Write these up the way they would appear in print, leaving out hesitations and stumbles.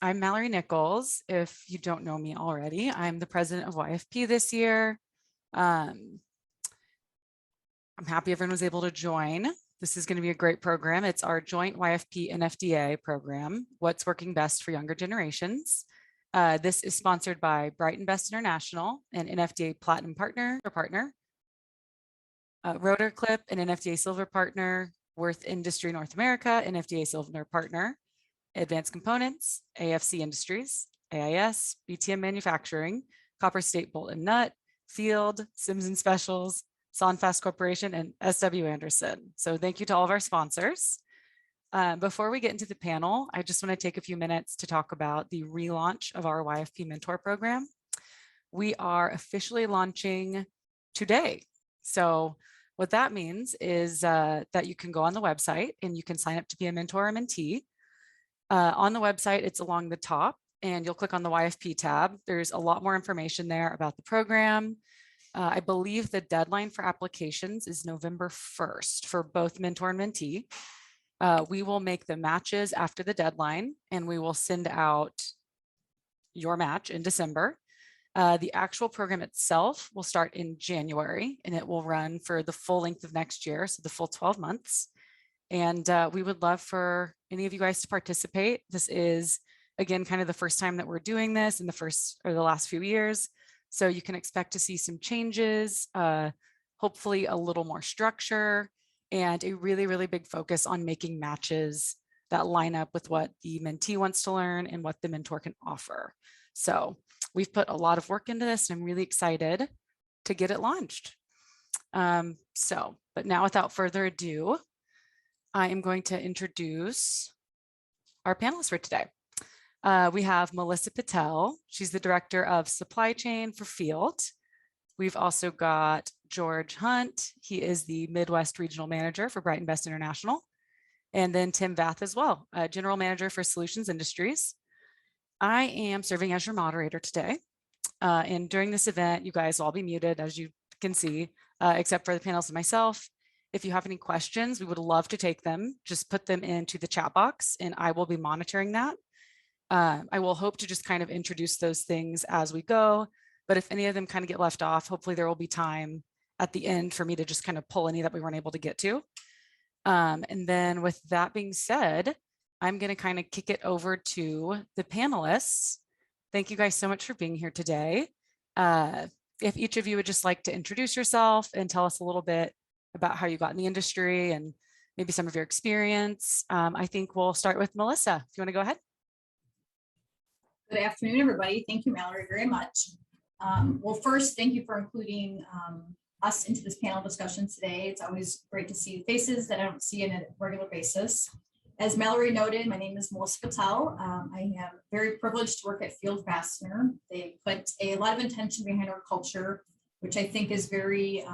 I'm Mallory Nichols. If you don't know me already, I'm the president of YFP this year. I'm happy everyone was able to join. This is going to be a great program. It's our joint YFP NFDA program, What's Working Best for Younger Generations. This is sponsored by Brighton-Best International, an NFDA Platinum partner, Rotorclip, an NFDA Silver partner, Worth Industry North America, NFDA Silver partner, Advanced Components, AFC Industries, AIS, BTM Manufacturing, Copper State Bolt and Nut, Field, Sims & Specials, Sonfast Corporation, and SW Anderson. So thank you to all of our sponsors. Before we get into the panel, I just want to take a few minutes to talk about the relaunch of our YFP Mentor Program. We are officially launching today. So what that means is that you can go on the website and you can sign up to be a mentor or mentee. On the website, it's along the top, and you'll click on the YFP tab. There's a lot more information there about the program. I believe the deadline for applications is November 1st for both mentor and mentee. We will make the matches after the deadline, and we will send out your match in December. The actual program itself will start in January, and it will run for the full length of next year, so the full 12 months. And we would love for any of you guys to participate. This is, again, kind of the first time that we're doing this in the last few years. So you can expect to see some changes, hopefully a little more structure, and a really, really big focus on making matches that line up with what the mentee wants to learn and what the mentor can offer. So we've put a lot of work into this, and I'm really excited to get it launched. But now without further ado, I am going to introduce our panelists for today. We have Melissa Patel. She's the Director of Supply Chain for Field. We've also got George Hunt. He is the Midwest Regional Manager for Brighton-Best International. And then Tim Vath as well, General Manager for Solutions Industries. I am serving as your moderator today. And during this event, you guys will all be muted, as you can see, except for the panelists and myself. If you have any questions, we would love to take them. Just put them into the chat box, and I will be monitoring that. I will hope to just kind of introduce those things as we go, but if any of them kind of get left off, hopefully there will be time at the end for me to just kind of pull any that we weren't able to get to. And then with that being said, I'm going to kind of kick it over to the panelists. Thank you guys so much for being here today. If each of you would just like to introduce yourself and tell us a little bit about how you got in the industry and maybe some of your experience. I think we'll start with Melissa. If you want to go ahead. Good afternoon, everybody. Thank you, Mallory, very much. Well, first, thank you for including us into this panel discussion today. It's always great to see faces that I don't see on a regular basis. As Mallory noted, my name is Melissa Patel. I am very privileged to work at Field Fastener. They put a lot of intention behind our culture, which I think is very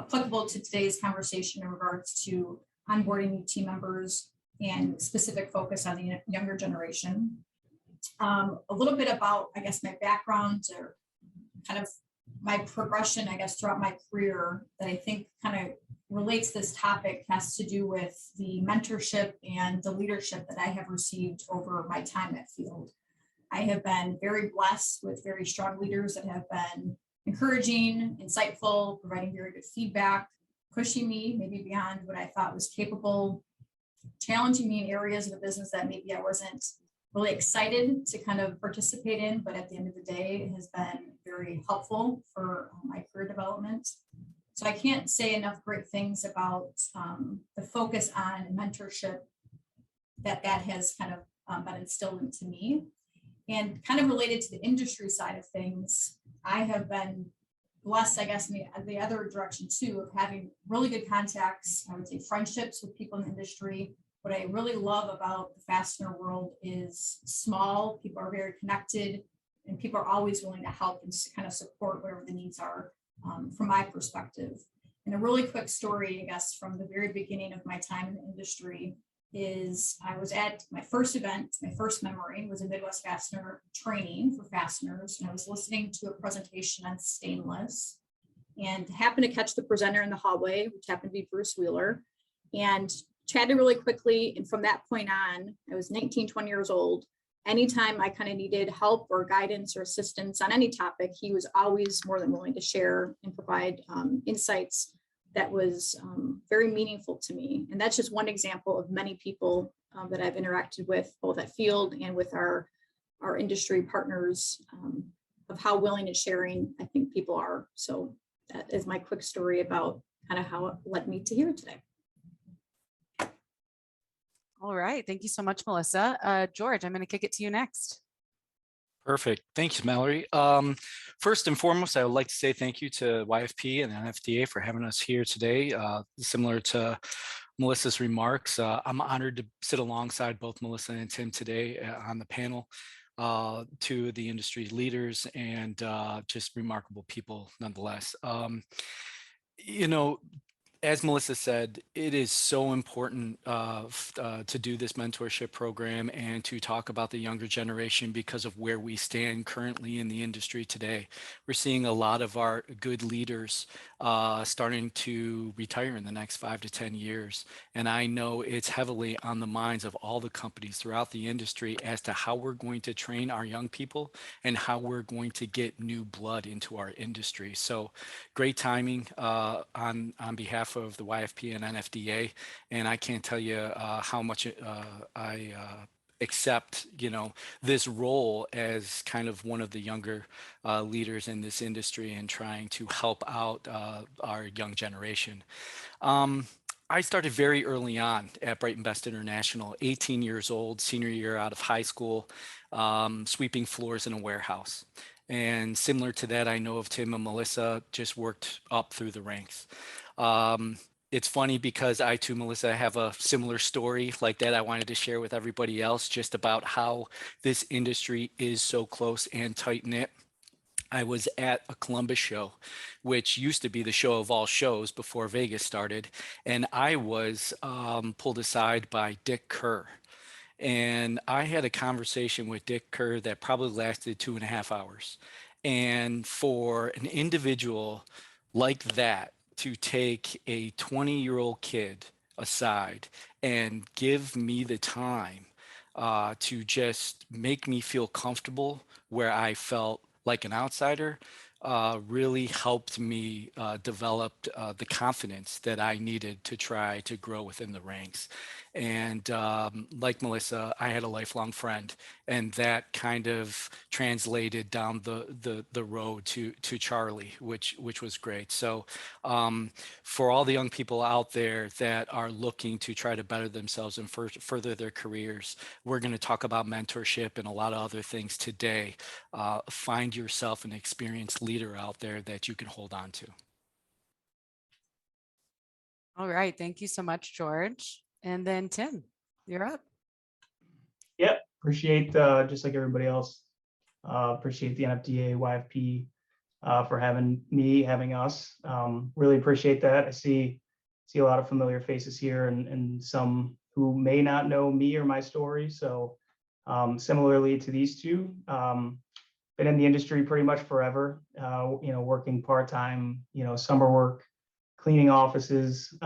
applicable to today's conversation in regards to onboarding new team members and specific focus on the younger generation. A little bit about, I guess, my background or kind of my progression, I guess, throughout my career that I think kind of relates this topic has to do with the mentorship and the leadership that I have received over my time at Field. I have been very blessed with very strong leaders that have been encouraging, insightful, providing very good feedback, pushing me maybe beyond what I thought was capable, challenging me in areas of the business that maybe I wasn't really excited to kind of participate in, but at the end of the day, it has been very helpful for my career development. So I can't say enough great things about the focus on mentorship that has kind of been instilled into me. And kind of related to the industry side of things, I have been blessed, I guess, in the other direction too, of having really good contacts, I would say friendships with people in the industry. What I really love about the fastener world is small, people are very connected, and people are always willing to help and kind of support whatever the needs are from my perspective. And a really quick story, I guess, from the very beginning of my time in the industry is I was at my first event, my first memory was a Midwest Fastener training for fasteners, and I was listening to a presentation on stainless and happened to catch the presenter in the hallway, which happened to be Bruce Wheeler, and chatted really quickly. And from that point on, I was 19, 20 years old. anytime I kind of needed help or guidance or assistance on any topic, he was always more than willing to share and provide insights that was very meaningful to me. And that's just one example of many people that I've interacted with, both at field and with our industry partners, of how willing and sharing I think people are. So that is my quick story about kind of how it led me to here today. All right. Thank you so much, Melissa. George, I'm going to kick it to you next. Perfect. Thanks, Mallory. First and foremost, I would like to say thank you to YFP and NFDA for having us here today. Similar to Melissa's remarks, I'm honored to sit alongside both Melissa and Tim today on the panel. To the industry leaders and just remarkable people nonetheless. You know, as Melissa said, it is so important to do this mentorship program and to talk about the younger generation because of where we stand currently in the industry today. We're seeing a lot of our good leaders starting to retire in the next 5 to 10 years. And I know it's heavily on the minds of all the companies throughout the industry as to how we're going to train our young people and how we're going to get new blood into our industry. So great timing on behalf of the YFP and NFDA, and I can't tell you how much I accept, this role as kind of one of the younger leaders in this industry and trying to help out our young generation. I started very early on at Brighton-Best International, 18 years old, senior year out of high school, sweeping floors in a warehouse. And similar to that, I know of Tim and Melissa, just worked up through the ranks. It's funny because I too, Melissa, have a similar story like that I wanted to share with everybody else, just about how this industry is so close and tight knit. I was at a Columbus show, which used to be the show of all shows before Vegas started. And I was pulled aside by Dick Kerr. And I had a conversation with Dick Kerr that probably lasted 2.5 hours. And for an individual like that to take a 20-year-old kid aside and give me the time to just make me feel comfortable where I felt like an outsider really helped me develop the confidence that I needed to try to grow within the ranks. And like Melissa, I had a lifelong friend, and that kind of translated down the road to Charlie, which was great. So for all the young people out there that are looking to try to better themselves and further their careers, we're going to talk about mentorship and a lot of other things today. Find yourself an experienced leader out there that you can hold on to. All right. Thank you so much, George. And then Tim, you're up. Yep. Appreciate, just like everybody else, appreciate the NFDA, YFP for having us. Really appreciate that. I see a lot of familiar faces here and some who may not know me or my story. So similarly to these two, been in the industry pretty much forever, working part-time, summer work, cleaning offices,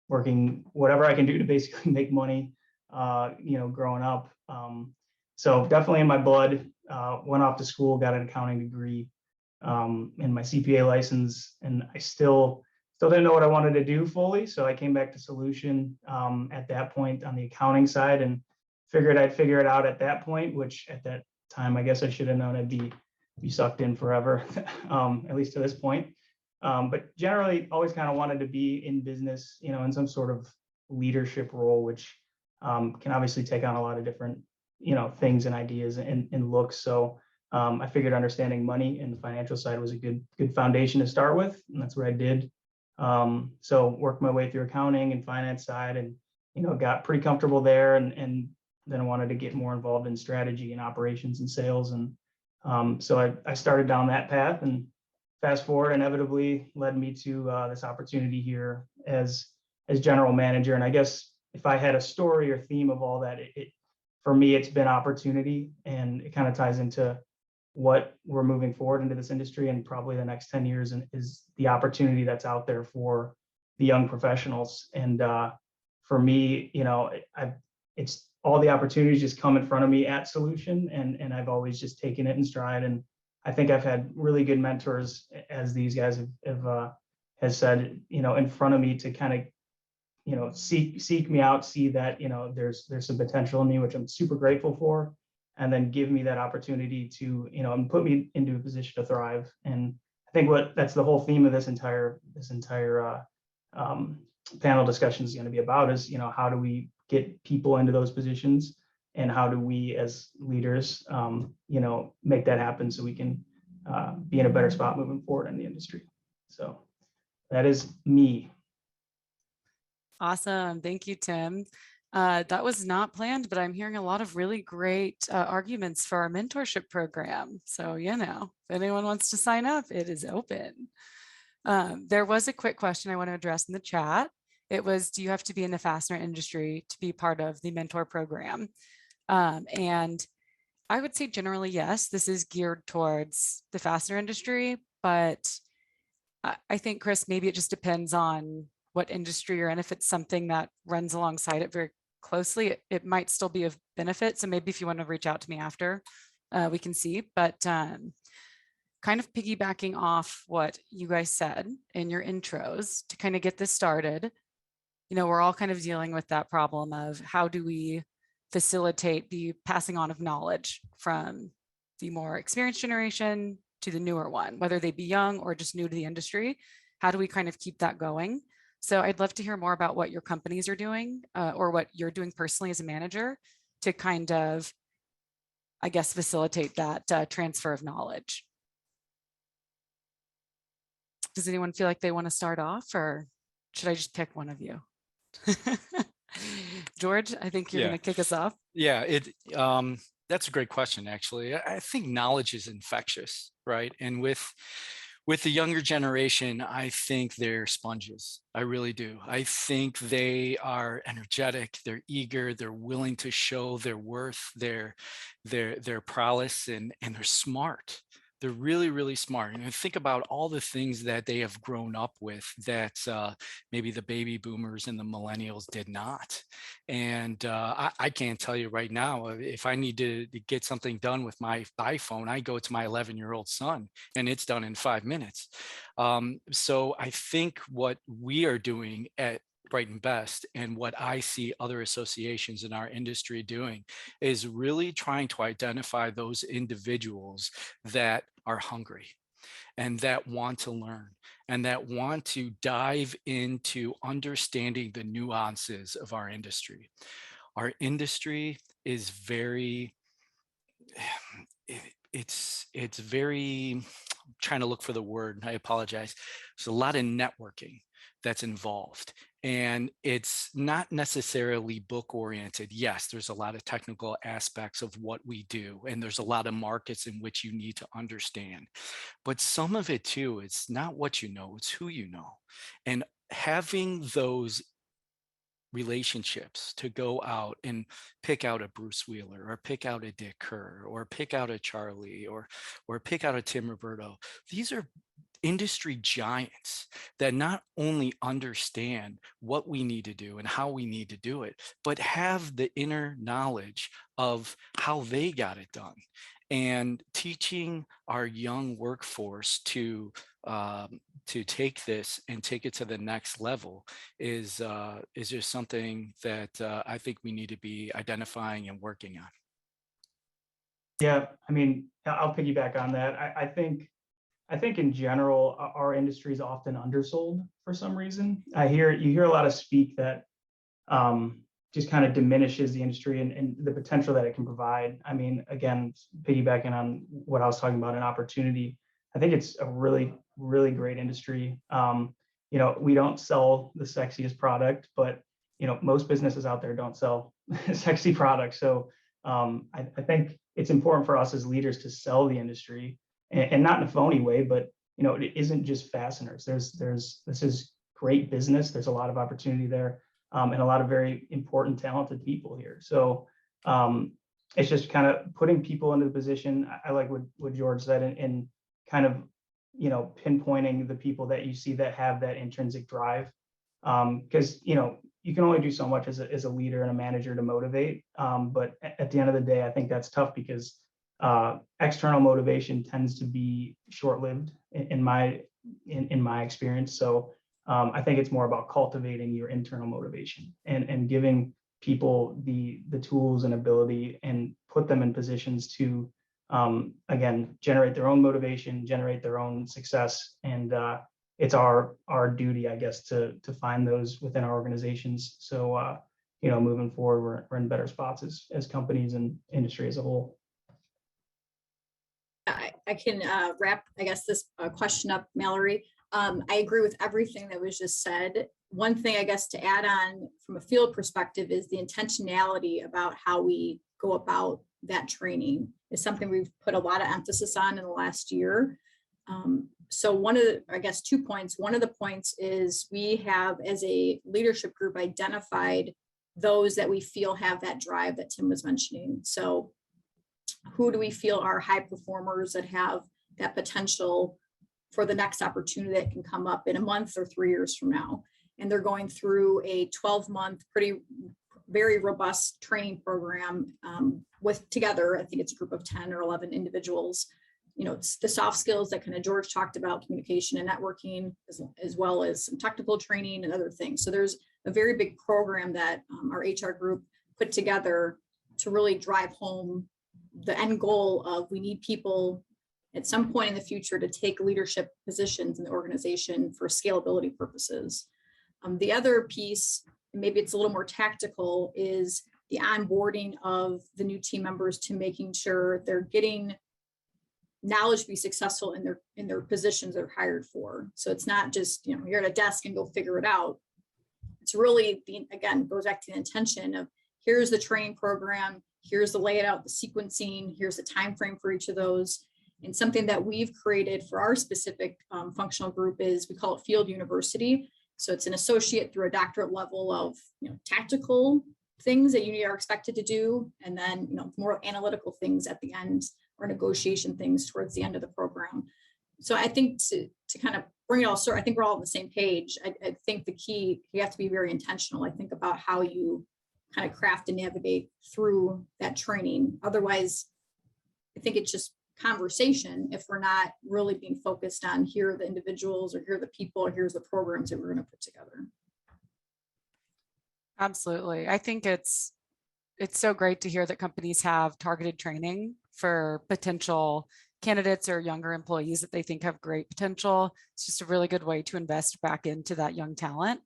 working whatever I can do to basically make money, growing up. So definitely in my blood, went off to school, got an accounting degree, and my CPA license, and I still didn't know what I wanted to do fully. So I came back to Solution at that point on the accounting side and figured I'd figure it out at that point, which at that time, I guess I should have known I'd be sucked in forever, at least to this point. But generally always kind of wanted to be in business, in some sort of leadership role, which can obviously take on a lot of different, things and ideas and looks. So I figured understanding money and the financial side was a good foundation to start with. And that's what I did. So worked my way through accounting and finance side and, got pretty comfortable there. And then I wanted to get more involved in strategy and operations and sales. And so I started down that path, and fast forward inevitably led me to this opportunity here as general manager. And I guess if I had a story or theme of all that, for me, it's been opportunity, and it kind of ties into what we're moving forward into this industry and probably the next 10 years, and is the opportunity that's out there for the young professionals. And for me, I've it's all the opportunities just come in front of me at Solution, and I've always just taken it in stride. And I think I've had really good mentors, as these guys has said, in front of me to kind of, seek me out, see that, there's some potential in me, which I'm super grateful for, and then give me that opportunity to, and put me into a position to thrive. And I think that's the whole theme of this entire panel discussion is going to be about is, how do we get people into those positions, and how do we as leaders, make that happen so we can be in a better spot moving forward in the industry. So that is me. Awesome. Thank you, Tim. That was not planned, but I'm hearing a lot of really great arguments for our mentorship program. So, if anyone wants to sign up, it is open. There was a quick question I want to address in the chat. It was, do you have to be in the fastener industry to be part of the mentor program? And I would say generally, yes, this is geared towards the fastener industry, but I think, Chris, maybe it just depends on what industry you're in. If it's something that runs alongside it very closely, it might still be of benefit. So maybe if you want to reach out to me after, we can see. But kind of piggybacking off what you guys said in your intros to kind of get this started, we're all kind of dealing with that problem of how do we facilitate the passing on of knowledge from the more experienced generation to the newer one, whether they be young or just new to the industry. How do we kind of keep that going? So I'd love to hear more about what your companies are doing or what you're doing personally as a manager to kind of, I guess, facilitate that transfer of knowledge. Does anyone feel like they want to start off, or should I just pick one of you? George, I think you're going to kick us off. Yeah, that's a great question, actually. I think knowledge is infectious, right? And with the younger generation, I think they're sponges. I really do. I think they are energetic, they're eager, they're willing to show their worth, their prowess, and they're smart. They're really, really smart. And think about all the things that they have grown up with that maybe the baby boomers and the millennials did not. And I can't tell you right now, if I need to get something done with my iPhone, I go to my 11-year-old son and it's done in 5 minutes. So I think what we are doing at Brighton-Best and what I see other associations in our industry doing is really trying to identify those individuals that are hungry and that want to learn and that want to dive into understanding the nuances of our industry. Our industry is very, it's very, I'm trying to look for the word, I apologize. There's a lot of networking that's involved. And it's not necessarily book oriented. Yes, there's a lot of technical aspects of what we do, and there's a lot of markets in which you need to understand. But some of it too, it's not what you know, it's who you know. And having those relationships to go out and pick out a Bruce Wheeler or pick out a Dick Kerr or pick out a Charlie or pick out a Tim Roberto. These are industry giants that not only understand what we need to do and how we need to do it, but have the inner knowledge of how they got it done. And teaching our young workforce to take this and take it to the next level is just something that I think we need to be identifying and working on. Yeah, I mean, I'll piggyback on that. I think in general, our industry is often undersold for some reason. You hear a lot of speak that just kind of diminishes the industry and the potential that it can provide. I mean, again, piggybacking on what I was talking about, an opportunity. I think it's a really, really great industry. We don't sell the sexiest product, but most businesses out there don't sell sexy products. So I think it's important for us as leaders to sell the industry. And not in a phony way, but it isn't just fasteners. This is great business. There's a lot of opportunity there, and a lot of very important, talented people here. So it's just kind of putting people into the position. I like what George said, and kind of pinpointing the people that you see that have that intrinsic drive. Because you can only do so much as a leader and a manager to motivate. But at the end of the day, I think that's tough because external motivation tends to be short-lived in my experience. So I think it's more about cultivating your internal motivation and giving people the tools and ability and put them in positions to again generate their own motivation, generate their own success, and it's our duty, I guess, to find those within our organizations. So moving forward, we're in better spots as companies and industry as a whole. I can wrap, I guess, this question up, Mallory. I agree with everything that was just said. One thing, I guess, to add on from a field perspective is the intentionality about how we go about that training is something we've put a lot of emphasis on in the last year. So one of the, I guess, 2 points. One of the points is we have, as a leadership group, identified those that we feel have that drive that Tim was mentioning. So who do we feel are high performers that have that potential for the next opportunity that can come up in a month or 3 years from now? And they're going through a 12-month, very robust training program with together, I think it's a group of 10 or 11 individuals. It's the soft skills that kind of George talked about, communication and networking, as well as some technical training and other things. So there's a very big program that our HR group put together to really drive home the end goal of we need people at some point in the future to take leadership positions in the organization for scalability purposes. The other piece, maybe it's a little more tactical, is the onboarding of the new team members to making sure they're getting knowledge to be successful in their positions they're hired for. So it's not just, you're at a desk and go figure it out. It's really, again, goes back to the intention of here's the training program, here's the layout, the sequencing, here's the time frame for each of those. And something that we've created for our specific functional group is we call it Field University. So it's an associate through a doctorate level of tactical things that you are expected to do, and then more analytical things at the end, or negotiation things towards the end of the program. So I think to kind of bring it all, I think we're all on the same page. I think the key, you have to be very intentional, I think, about how you kind of craft and navigate through that training. Otherwise, I think it's just conversation if we're not really being focused on here are the individuals, or here are the people, or here's the programs that we're going to put together. Absolutely. I think it's so great to hear that companies have targeted training for potential candidates or younger employees that they think have great potential. It's just a really good way to invest back into that young talent.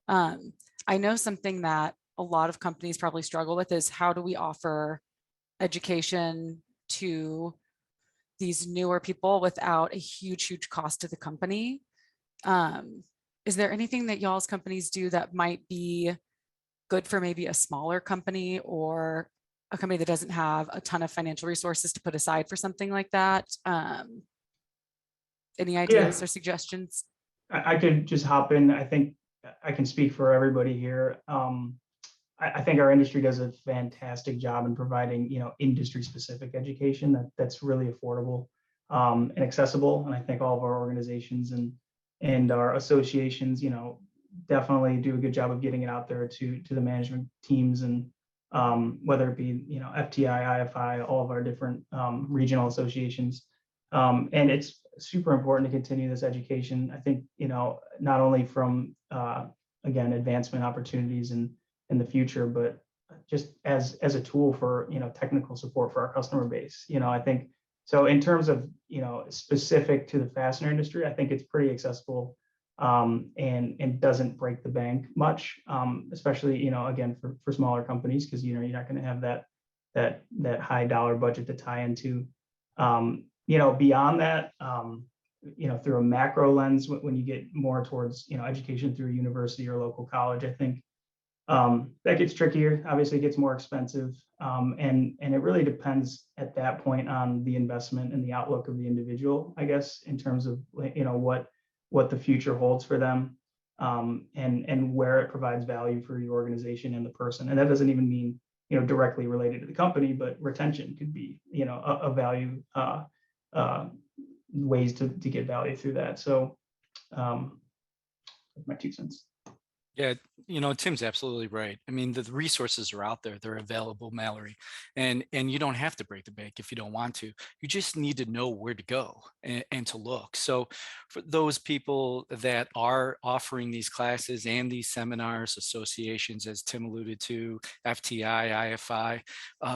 I know something that a lot of companies probably struggle with is how do we offer education to these newer people without a huge cost to the company. Is there anything that y'all's companies do that might be good for maybe a smaller company or a company that doesn't have a ton of financial resources to put aside for something like that? Any ideas or suggestions? I could just hop in. I think I can speak for everybody here. I think our industry does a fantastic job in providing, industry-specific education that's really affordable and accessible. And I think all of our organizations and our associations, definitely do a good job of getting it out there to the management teams, and whether it be, FTI, IFI, all of our different regional associations. And it's super important to continue this education. I think, not only from, again, advancement opportunities in the future, but just as a tool for, technical support for our customer base. I think, so in terms of, specific to the fastener industry, I think it's pretty accessible and doesn't break the bank much, especially, again, for smaller companies, because, you're not going to have that high dollar budget to tie into. Beyond that, through a macro lens, when you get more towards, education through a university or local college, I think that gets trickier. Obviously, it gets more expensive, and it really depends at that point on the investment and the outlook of the individual, I guess, in terms of what the future holds for them, and where it provides value for your organization and the person. And that doesn't even mean directly related to the company, but retention could be a value, ways to get value through that. So my 2 cents. Yeah, Tim's absolutely right. I mean, the resources are out there. They're available, Mallory. And you don't have to break the bank if you don't want to. You just need to know where to go and to look. So for those people that are offering these classes and these seminars, associations, as Tim alluded to, FTI, IFI,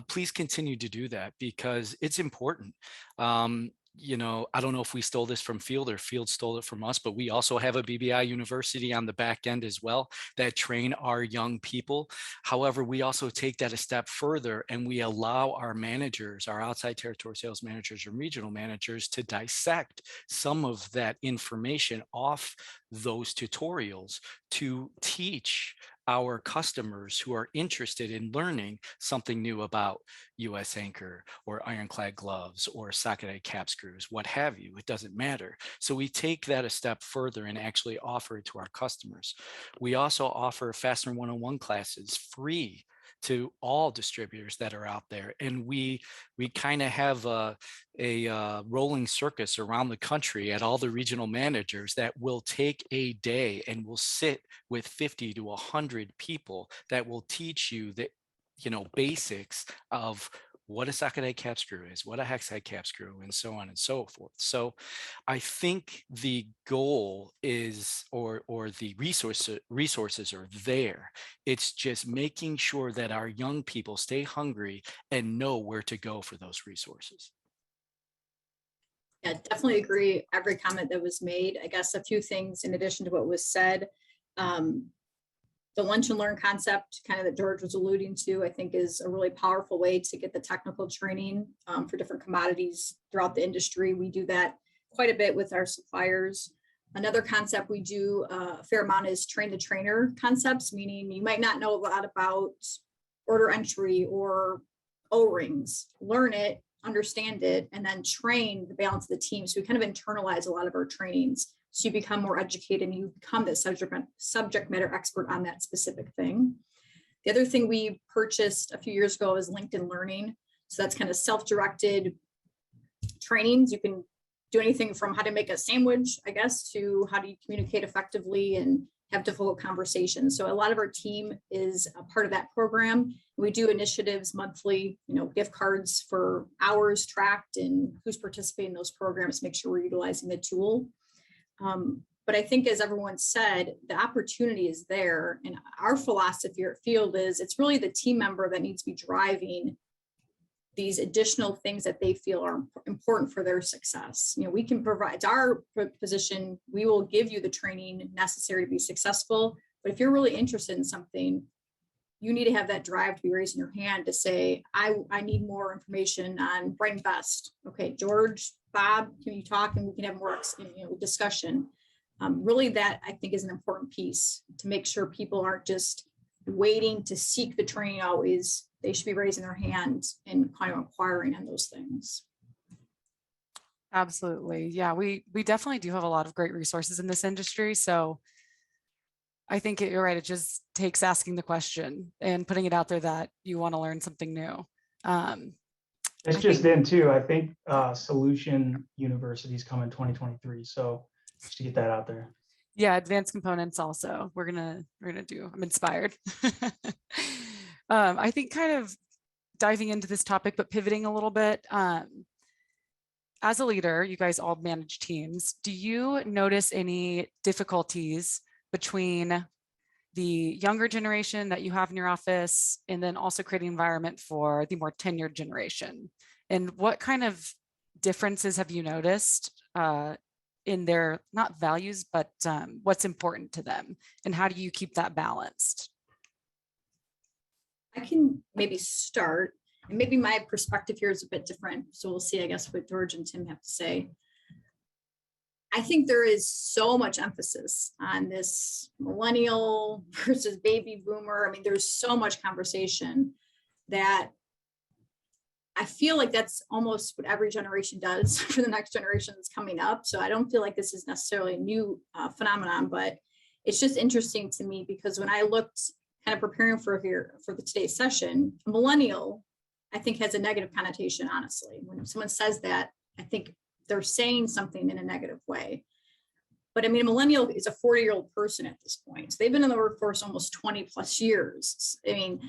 please continue to do that because it's important. I don't know if we stole this from Field or Field stole it from us, but we also have a BBI university on the back end as well that train our young people. However, we also take that a step further and we allow our managers, our outside territory sales managers and regional managers to dissect some of that information off those tutorials to teach our customers who are interested in learning something new about US Anchor or ironclad gloves or socket cap screws, what have you, it doesn't matter. So we take that a step further and actually offer it to our customers. We also offer Fastener 101 classes free to all distributors that are out there. And we kind of have a rolling circus around the country at all the regional managers that will take a day and will sit with 50 to 100 people that will teach you the basics of what a socket cap screw is, what a hex head cap screw, and so on and so forth. So I think the goal is, or the resources are there. It's just making sure that our young people stay hungry and know where to go for those resources. Yeah, definitely agree. Every comment that was made. I guess a few things in addition to what was said. The lunch and learn concept kind of that George was alluding to, I think is a really powerful way to get the technical training for different commodities throughout the industry. We do that quite a bit with our suppliers. Another concept we do a fair amount is train the trainer concepts, meaning you might not know a lot about order entry or O-rings. Learn it, understand it, and then train the balance of the team. So we kind of internalize a lot of our trainings. So you become more educated and you become the subject matter expert on that specific thing. The other thing we purchased a few years ago is LinkedIn Learning. So that's kind of self-directed trainings. You can do anything from how to make a sandwich, I guess, to how do you communicate effectively and have difficult conversations. So a lot of our team is a part of that program. We do initiatives monthly, gift cards for hours tracked and who's participating in those programs, make sure we're utilizing the tool. But I think, as everyone said, the opportunity is there. And our philosophy at Field is it's really the team member that needs to be driving these additional things that they feel are important for their success. We can provide, it's our position, we will give you the training necessary to be successful. But if you're really interested in something, you need to have that drive to be raising your hand to say, I need more information on Brighton-Best. Okay, George, Bob, can you talk and we can have more discussion? Really, that I think is an important piece to make sure people aren't just waiting to seek the training always. They should be raising their hands and kind of inquiring on those things. Absolutely. Yeah, we definitely do have a lot of great resources in this industry. So I think you're right. It just takes asking the question and putting it out there that you want to learn something new. It's just in too. I think Solution Universities come in 2023. So just to get that out there. Yeah, advanced components also. We're gonna do. I'm inspired. I think kind of diving into this topic, but pivoting a little bit. As a leader, you guys all manage teams. Do you notice any difficulties between the younger generation that you have in your office and then also creating an environment for the more tenured generation? And what kind of differences have you noticed in their, not values, but what's important to them? And how do you keep that balanced? I can maybe start, and maybe my perspective here is a bit different. So we'll see, I guess, what George and Tim have to say. I think there is so much emphasis on this millennial versus baby boomer. I mean, there's so much conversation that I feel like that's almost what every generation does for the next generation that's coming up. So I don't feel like this is necessarily a new phenomenon, but it's just interesting to me because when I looked kind of preparing for the today's session, millennial, I think has a negative connotation, honestly. When someone says that, I think they're saying something in a negative way. But I mean, a millennial is a 40-year-old person at this point. So they've been in the workforce almost 20 plus years. I mean,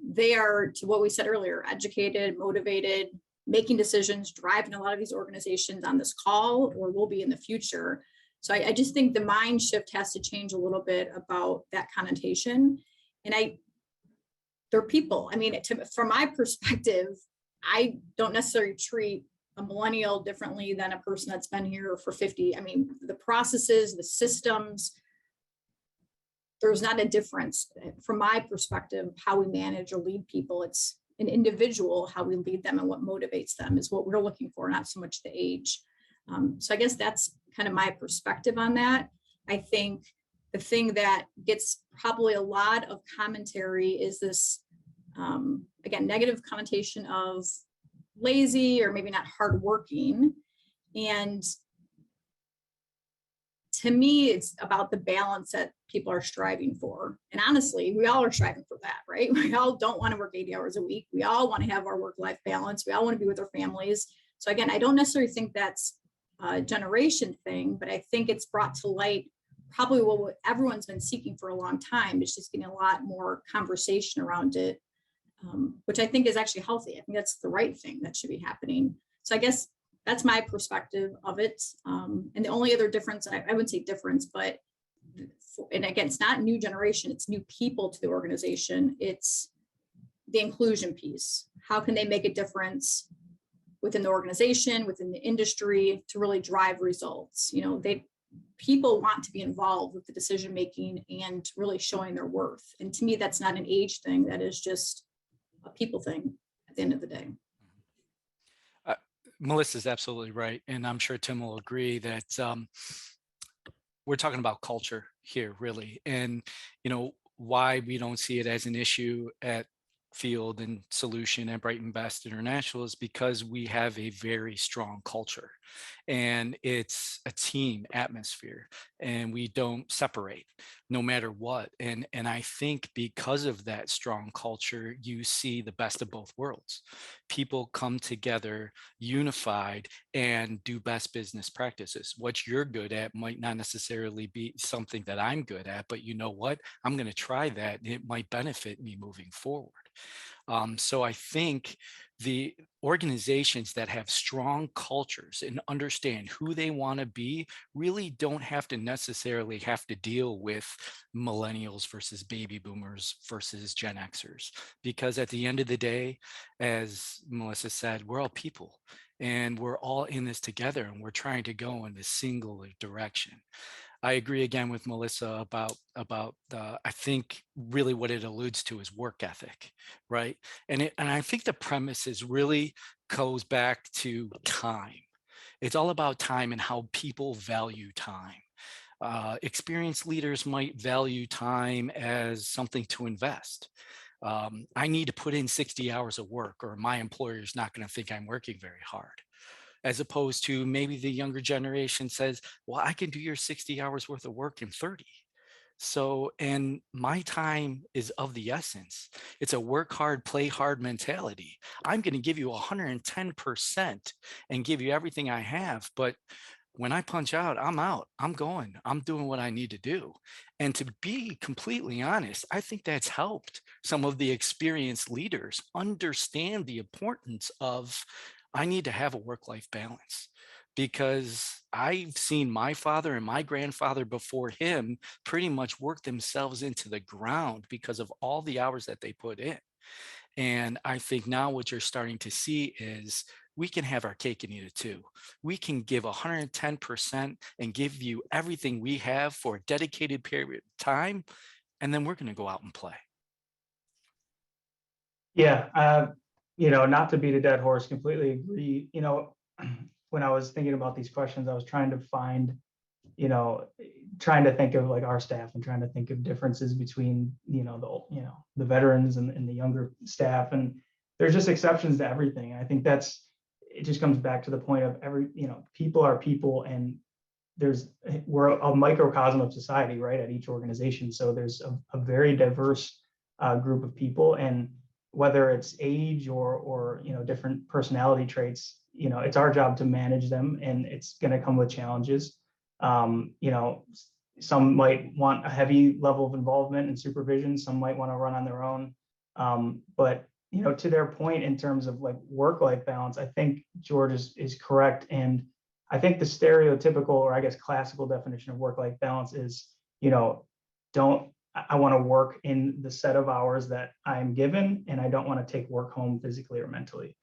they are, to what we said earlier, educated, motivated, making decisions, driving a lot of these organizations on this call or will be in the future. So I just think the mind shift has to change a little bit about that connotation. And they're people. I mean, from my perspective, I don't necessarily treat a millennial differently than a person that's been here for 50. I mean, the processes, the systems, there's not a difference from my perspective, how we manage or lead people. It's an individual, how we lead them and what motivates them is what we're looking for, not so much the age. So I guess that's kind of my perspective on that. I think the thing that gets probably a lot of commentary is this, again, negative connotation of lazy or maybe not hardworking. And to me, it's about the balance that people are striving for. And honestly, we all are striving for that, right? We all don't want to work 80 hours a week. We all want to have our work-life balance. We all want to be with our families. So again, I don't necessarily think that's a generation thing, but I think it's brought to light probably what everyone's been seeking for a long time. It's just getting a lot more conversation around it, which I think is actually healthy. I think that's the right thing that should be happening. So I guess that's my perspective of it. And the only other difference, I wouldn't say difference, but, and again, it's not new generation, it's new people to the organization. It's the inclusion piece. How can they make a difference within the organization, within the industry to really drive results? You know, people want to be involved with the decision-making and really showing their worth. And to me, that's not an age thing. That is just a people thing at the end of the day. Melissa's absolutely right. And I'm sure Tim will agree that we're talking about culture here, really. And, you know, why we don't see it as an issue at Field and Solution and Brighton-Best International is because we have a very strong culture and it's a team atmosphere and we don't separate no matter what. And I think because of that strong culture, you see the best of both worlds. People come together unified and do best business practices. What you're good at might not necessarily be something that I'm good at, but you know what? I'm going to try that. It might benefit me moving forward. So I think the organizations that have strong cultures and understand who they want to be really don't have to necessarily have to deal with millennials versus baby boomers versus Gen Xers, because at the end of the day, as Melissa said, we're all people and we're all in this together and we're trying to go in a single direction. I agree again with Melissa about I think really what it alludes to is work ethic, right? And I think the premise is really goes back to time. It's all about time and how people value time. Experienced leaders might value time as something to invest. I need to put in 60 hours of work or my employer is not going to think I'm working very hard. As opposed to maybe the younger generation says, well, I can do your 60 hours worth of work in 30. So, and my time is of the essence. It's a work hard, play hard mentality. I'm going to give you 110% and give you everything I have. But when I punch out, I'm going, I'm doing what I need to do. And to be completely honest, I think that's helped some of the experienced leaders understand the importance of I need to have a work-life balance, because I've seen my father and my grandfather before him pretty much work themselves into the ground because of all the hours that they put in. And I think now what you're starting to see is we can have our cake and eat it too. We can give 110% and give you everything we have for a dedicated period of time, and then we're going to go out and play. Yeah. You know, not to beat a dead horse, completely agree. You know, when I was thinking about these questions, I was trying to find, you know, trying to think of like our staff and trying to think of differences between, you know, the veterans and the younger staff. And there's just exceptions to everything. I think it just comes back to the point of people are people, and we're a microcosm of society, right, at each organization. So there's a very diverse group of people, and whether it's age or different personality traits, it's our job to manage them, and it's going to come with challenges. You know, some might want a heavy level of involvement and supervision. Some might want to run on their own. But you know, to their point in terms of like work-life balance, I think George is correct. And I think the stereotypical, or I guess classical definition of work-life balance is, you know, I want to work in the set of hours that I'm given, and I don't want to take work home physically or mentally.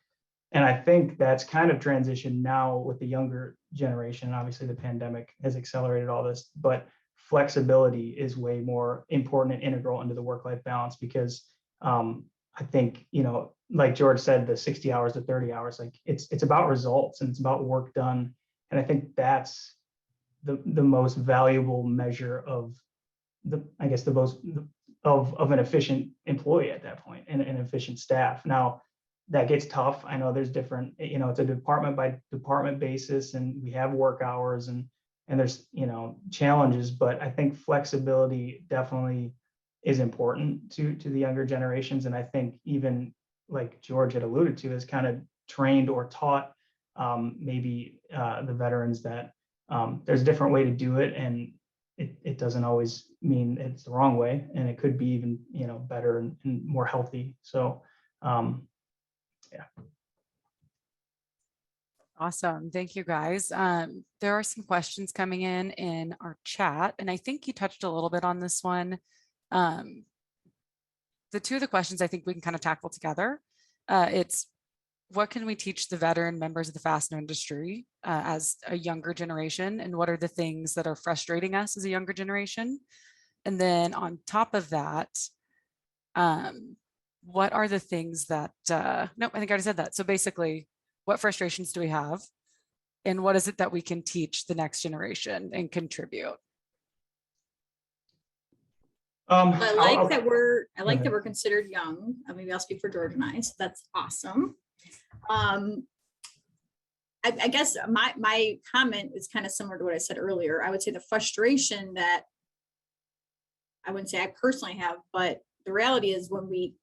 And I think that's kind of transitioned now with the younger generation. Obviously, the pandemic has accelerated all this, but flexibility is way more important and integral into the work-life balance because I think, you know, like George said, the 60 hours to 30 hours, like it's about results and it's about work done. And I think that's the most valuable measure of I guess the most of an efficient employee at that point and an efficient staff. Now that gets tough. I know there's different, you know, it's a department by department basis, and we have work hours and there's, you know, challenges, but I think flexibility definitely is important to the younger generations. And I think even like George had alluded to, has kind of trained or taught maybe the veterans that there's a different way to do it, and it doesn't always mean it's the wrong way, and it could be even, you know, better and more healthy. So yeah. Awesome. Thank you, guys. There are some questions coming in our chat, and I think you touched a little bit on this one. The two of the questions I think we can kind of tackle together. It's what can we teach the veteran members of the fastener industry as a younger generation, and what are the things that are frustrating us as a younger generation? And then on top of that, what are the things that, no, I think I already said that. So basically, what frustrations do we have? And what is it that we can teach the next generation and contribute? I like that we're considered young. Maybe I'll speak for George and I, so that's awesome. I guess my comment is kind of similar to what I said earlier. I would say the frustration that I wouldn't say I personally have, but the reality is when we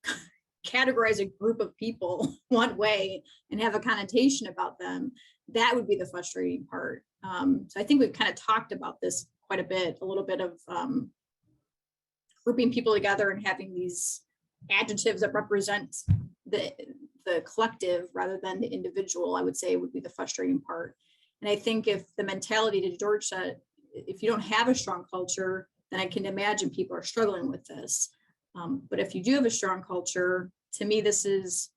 categorize a group of people one way and have a connotation about them, that would be the frustrating part. So I think we've kind of talked about this quite a bit, a little bit of grouping people together and having these adjectives that represent the collective rather than the individual, I would say would be the frustrating part. And I think if the mentality that George said, if you don't have a strong culture, then I can imagine people are struggling with this. But if you do have a strong culture, to me, this is,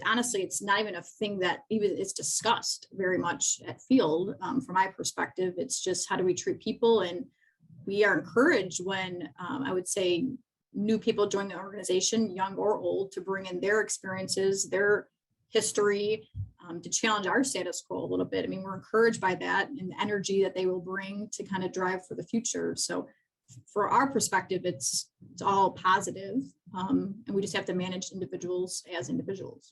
honestly, it's not even a thing that even it's discussed very much at field. From my perspective, it's just how do we treat people? And we are encouraged when I would say new people join the organization, young or old, to bring in their experiences, their history, to challenge our status quo a little bit. I mean, we're encouraged by that and the energy that they will bring to kind of drive for the future. So for our perspective, it's all positive, and we just have to manage individuals as individuals.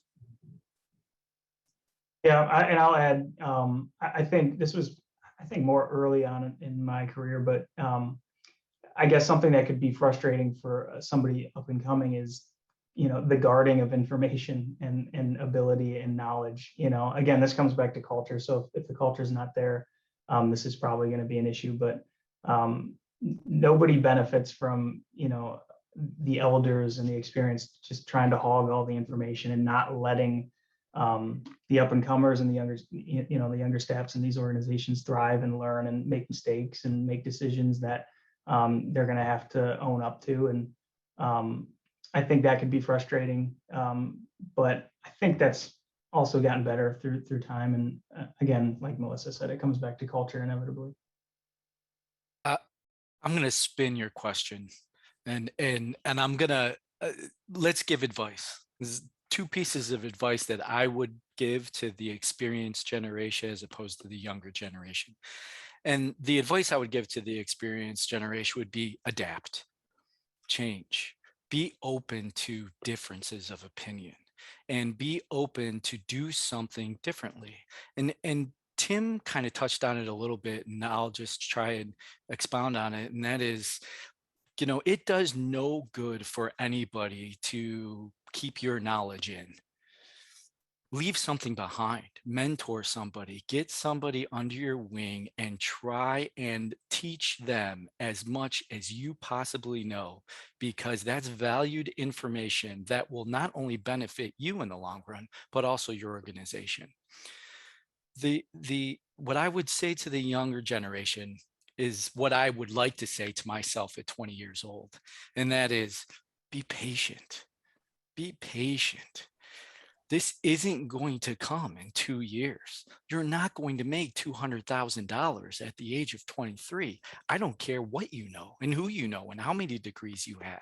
Yeah, and I'll add, I think this was, more early on in my career, but I guess something that could be frustrating for somebody up and coming is, you know, the guarding of information and ability and knowledge. You know, again, this comes back to culture. So if the culture is not there, this is probably going to be an issue. But nobody benefits from, you know, the elders and the experience just trying to hog all the information and not letting the up and comers and the younger, you know, the younger staffs in these organizations thrive and learn and make mistakes and make decisions that they're going to have to own up to. And I think that could be frustrating, but I think that's also gotten better through time. And again, like Melissa said, it comes back to culture inevitably. I'm going to spin your question, and I'm going to let's give advice. There's two pieces of advice that I would give to the experienced generation as opposed to the younger generation. And the advice I would give to the experienced generation would be adapt, change, be open to differences of opinion, and be open to do something differently. And Tim kind of touched on it a little bit, and I'll just try and expound on it. And that is, you know, it does no good for anybody to keep your knowledge in. leave something behind, mentor somebody, get somebody under your wing and try and teach them as much as you possibly know, because that's valued information that will not only benefit you in the long run, but also your organization. What I would say to the younger generation is what I would like to say to myself at 20 years old, and that is, be patient. Be patient. This isn't going to come in 2 years. You're not going to make $200,000 at the age of 23. I don't care what you know and who you know and how many degrees you have.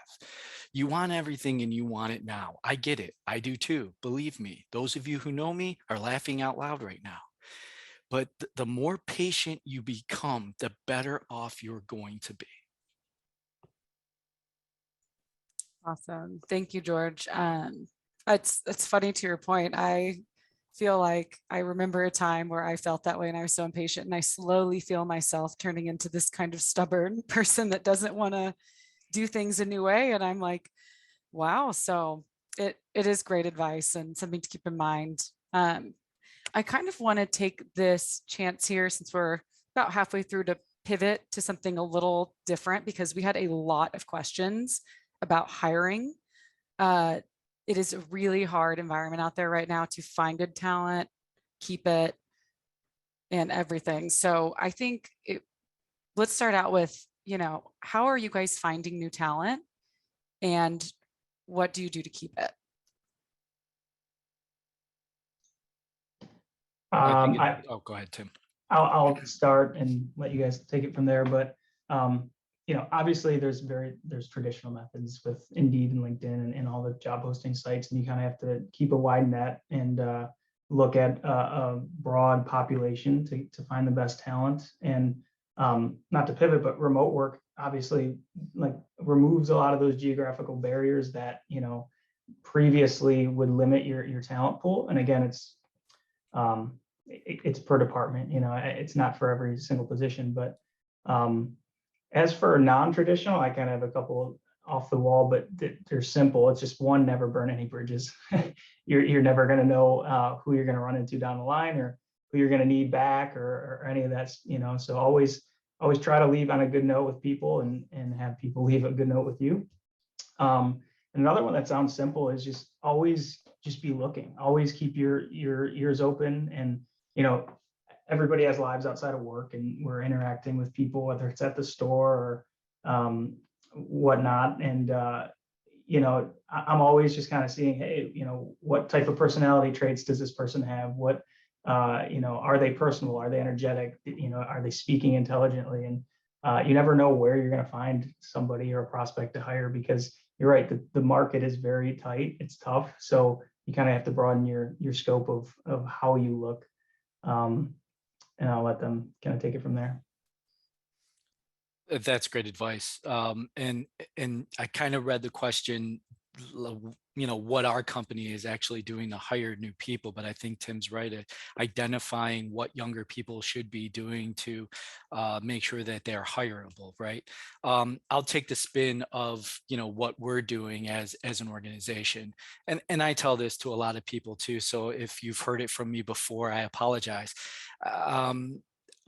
You want everything and you want it now. I get it. I do too. Believe me, those of you who know me are laughing out loud right now. But the more patient you become, the better off you're going to be. Awesome. Thank you, George. It's funny to your point. I feel like I remember a time where I felt that way and I was so impatient, and I slowly feel myself turning into this kind of stubborn person that doesn't want to do things a new way. And I'm like, wow. So it is great advice and something to keep in mind. I kind of want to take this chance here, since we're about halfway through, to pivot to something a little different, because we had a lot of questions about hiring. It is a really hard environment out there right now to find good talent, keep it, and everything. So I think let's start out with, how are you guys finding new talent, and what do you do to keep it? Go ahead, Tim. I'll start and let you guys take it from there. But obviously there's traditional methods with Indeed and LinkedIn and all the job posting sites, and you kind of have to keep a wide net and look at a broad population to find the best talent. And not to pivot, but remote work obviously removes a lot of those geographical barriers that previously would limit your talent pool. And again, it's per department, it's not for every single position. But as for non-traditional, I kind of have a couple off the wall, but they're simple. It's just one, never burn any bridges. You're never going to know who you're going to run into down the line, or who you're going to need back, or any of that, so always try to leave on a good note with people, and have people leave a good note with you. Another one that sounds simple is just always be looking, always keep your ears open. And everybody has lives outside of work, and we're interacting with people, whether it's at the store or whatnot. And I'm always just kind of seeing, hey, what type of personality traits does this person have? What are they personable? Are they energetic? Are they speaking intelligently? And you never know where you're going to find somebody or a prospect to hire, because you're right, the market is very tight. It's tough. So you kind of have to broaden your scope of how you look. And I'll let them kind of take it from there. That's great advice. And I kind of read the question, what our company is actually doing to hire new people. But I think Tim's right at identifying what younger people should be doing to make sure that they're hireable, right? I'll take the spin of, what we're doing as an organization. And I tell this to a lot of people too. So if you've heard it from me before, I apologize.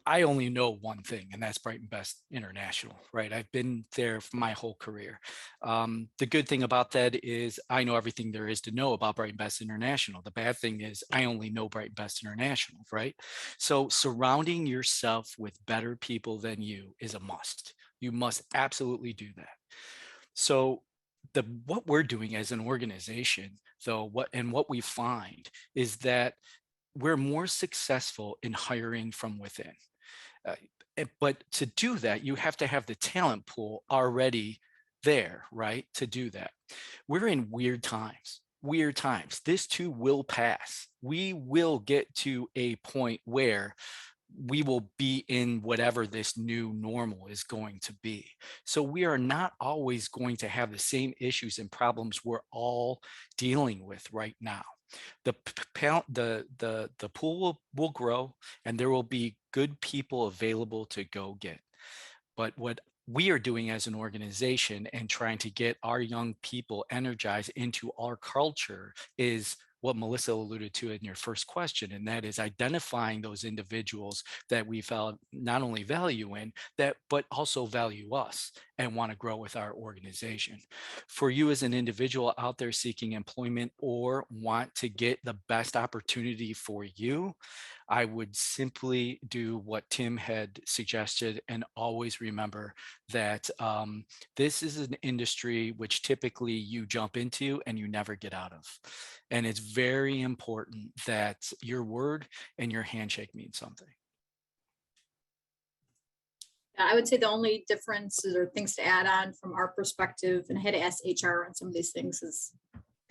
I only know one thing, and that's Brighton-Best International, right? I've been there for my whole career. The good thing about that is I know everything there is to know about Brighton-Best International. The bad thing is I only know Brighton-Best International, right? So surrounding yourself with better people than you is a must. You must absolutely do that. So what we're doing as an organization, though, what we find is that we're more successful in hiring from within. But to do that, you have to have the talent pool already there, right? To do that. We're in weird times. This too will pass. We will get to a point where we will be in whatever this new normal is going to be. So we are not always going to have the same issues and problems we're all dealing with right now. The pool will grow, and there will be good people available to go get. But what we are doing as an organization and trying to get our young people energized into our culture is what Melissa alluded to in your first question, and that is identifying those individuals that we felt not only value in that, but also value us and want to grow with our organization. For you as an individual out there seeking employment or want to get the best opportunity for you, I would simply do what Tim had suggested and always remember that this is an industry which typically you jump into and you never get out of. And it's very important that your word and your handshake mean something. I would say the only differences or things to add on from our perspective, and I had to ask HR on some of these things, is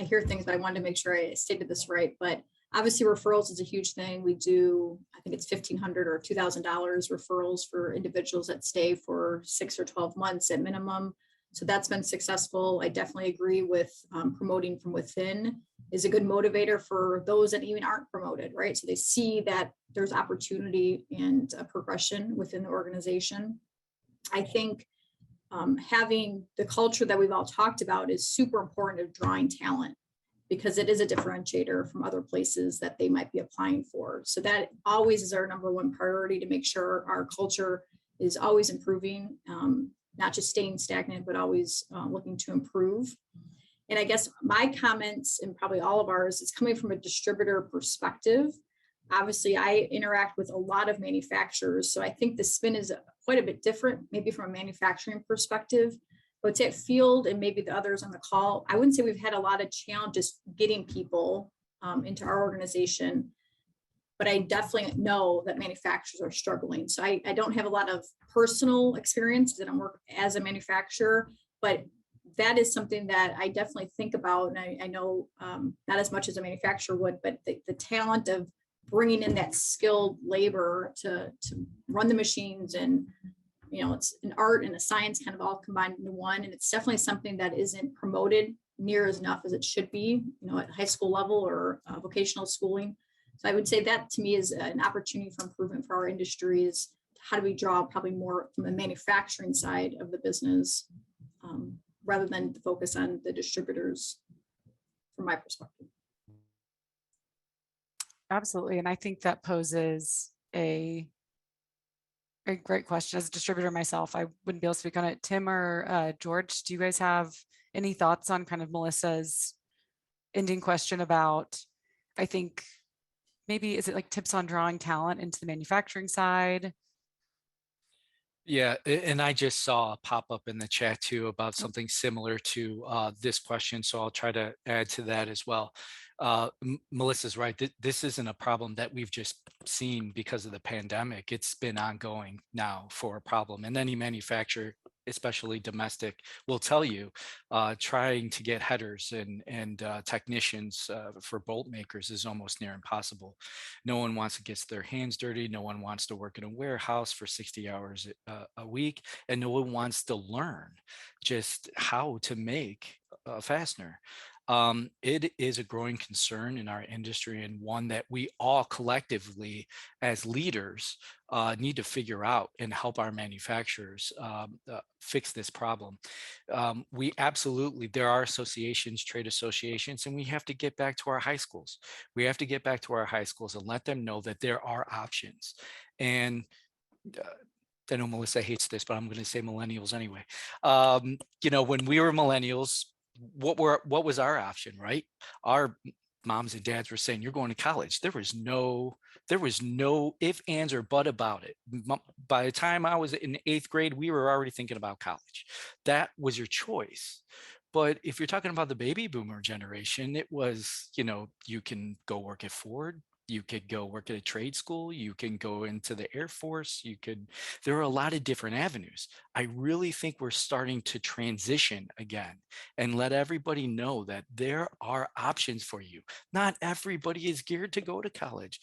I hear things, but I wanted to make sure I stated this right. But obviously referrals is a huge thing. We do, I think it's $1,500 or $2,000 referrals for individuals that stay for 6 or 12 months at minimum. So that's been successful. I definitely agree with promoting from within is a good motivator for those that even aren't promoted, right? So they see that there's opportunity and progression within the organization. I think having the culture that we've all talked about is super important of drawing talent, because it is a differentiator from other places that they might be applying for. So that always is our number one priority, to make sure our culture is always improving, not just staying stagnant, but always looking to improve. And I guess my comments, and probably all of ours, is coming from a distributor perspective. Obviously, I interact with a lot of manufacturers, so I think the spin is quite a bit different, maybe from a manufacturing perspective. But at field, and maybe the others on the call, I wouldn't say we've had a lot of challenges getting people into our organization, but I definitely know that manufacturers are struggling. So I don't have a lot of personal experience because I don't work as a manufacturer, but that is something that I definitely think about. And I know not as much as a manufacturer would, but the talent of bringing in that skilled labor to run the machines, and it's an art and a science kind of all combined into one. And it's definitely something that isn't promoted near as enough as it should be, at high school level or vocational schooling. So I would say that to me is an opportunity for improvement for our industry, is how do we draw probably more from the manufacturing side of the business, rather than focus on the distributors, from my perspective. Absolutely. And I think that poses a great question. As a distributor myself, I wouldn't be able to speak on it. Tim or George, do you guys have any thoughts on kind of Melissa's ending question about, I think maybe, is it like tips on drawing talent into the manufacturing side? Yeah, and I just saw a pop up in the chat too about something similar to this question, so I'll try to add to that as well. Melissa's right. This isn't a problem that we've just seen because of the pandemic. It's been ongoing now for a problem, and any manufacturer, especially domestic, will tell you trying to get headers and technicians for bolt makers is almost near impossible. No one wants to get their hands dirty. No one wants to work in a warehouse for 60 hours a week, and no one wants to learn just how to make a fastener. It is a growing concern in our industry, and one that we all collectively as leaders need to figure out and help our manufacturers fix this problem. There are associations, trade associations, and we have to get back to our high schools. We have to get back to our high schools and let them know that there are options. And I know Melissa hates this, but I'm going to say millennials anyway. When we were millennials, what was our option, right? Our moms and dads were saying, you're going to college. There was no if, ands, or but about it. By the time I was in 8th grade, we were already thinking about college. That was your choice. But if you're talking about the baby boomer generation, it was, you can go work at Ford. You could go work at a trade school. You can go into the Air Force. There are a lot of different avenues. I really think we're starting to transition again and let everybody know that there are options for you. Not everybody is geared to go to college.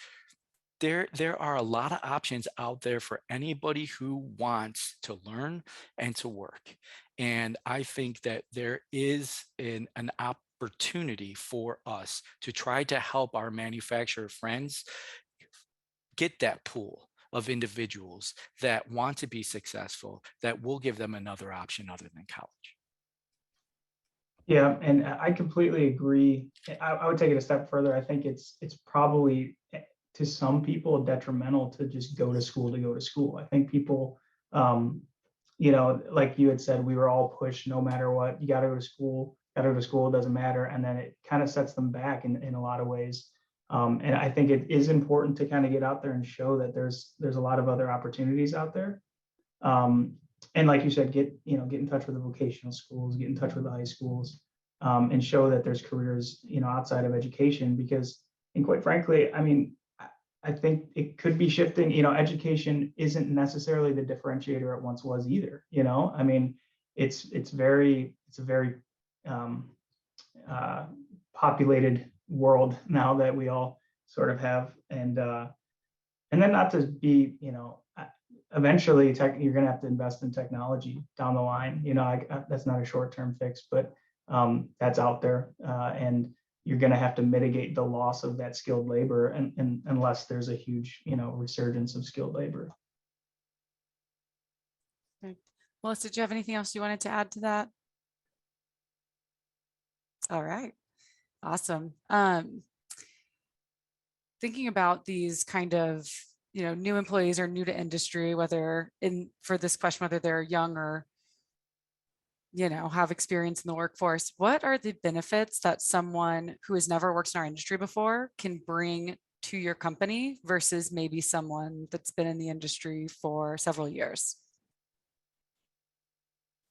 There are a lot of options out there for anybody who wants to learn and to work. And I think that there is an opportunity for us to try to help our manufacturer friends get that pool of individuals that want to be successful, that will give them another option other than college. Yeah, and I completely agree. I would take it a step further. I think it's probably to some people detrimental to just go to school to go to school. I think people, you know, like you had said, we were all pushed no matter what. You got to go to school. Got to go to school. It doesn't matter, and then it kind of sets them back in a lot of ways. And I think it is important to kind of get out there and show that there's a lot of other opportunities out there. And like you said, get in touch with the vocational schools, get in touch with the high schools, and show that there's careers, outside of education. Because, and quite frankly, I mean, I think it could be shifting. Education isn't necessarily the differentiator it once was either. I mean, it's a very populated world now that we all sort of have, and then not to be, eventually you're going to have to invest in technology down the line. That's not a short-term fix, but that's out there, and you're going to have to mitigate the loss of that skilled labor, and unless there's a huge, resurgence of skilled labor. Melissa, did you have anything else you wanted to add to that? All right, awesome. Thinking about these kind of, new employees or new to industry, for this question, whether they're young or, have experience in the workforce, what are the benefits that someone who has never worked in our industry before can bring to your company versus maybe someone that's been in the industry for several years?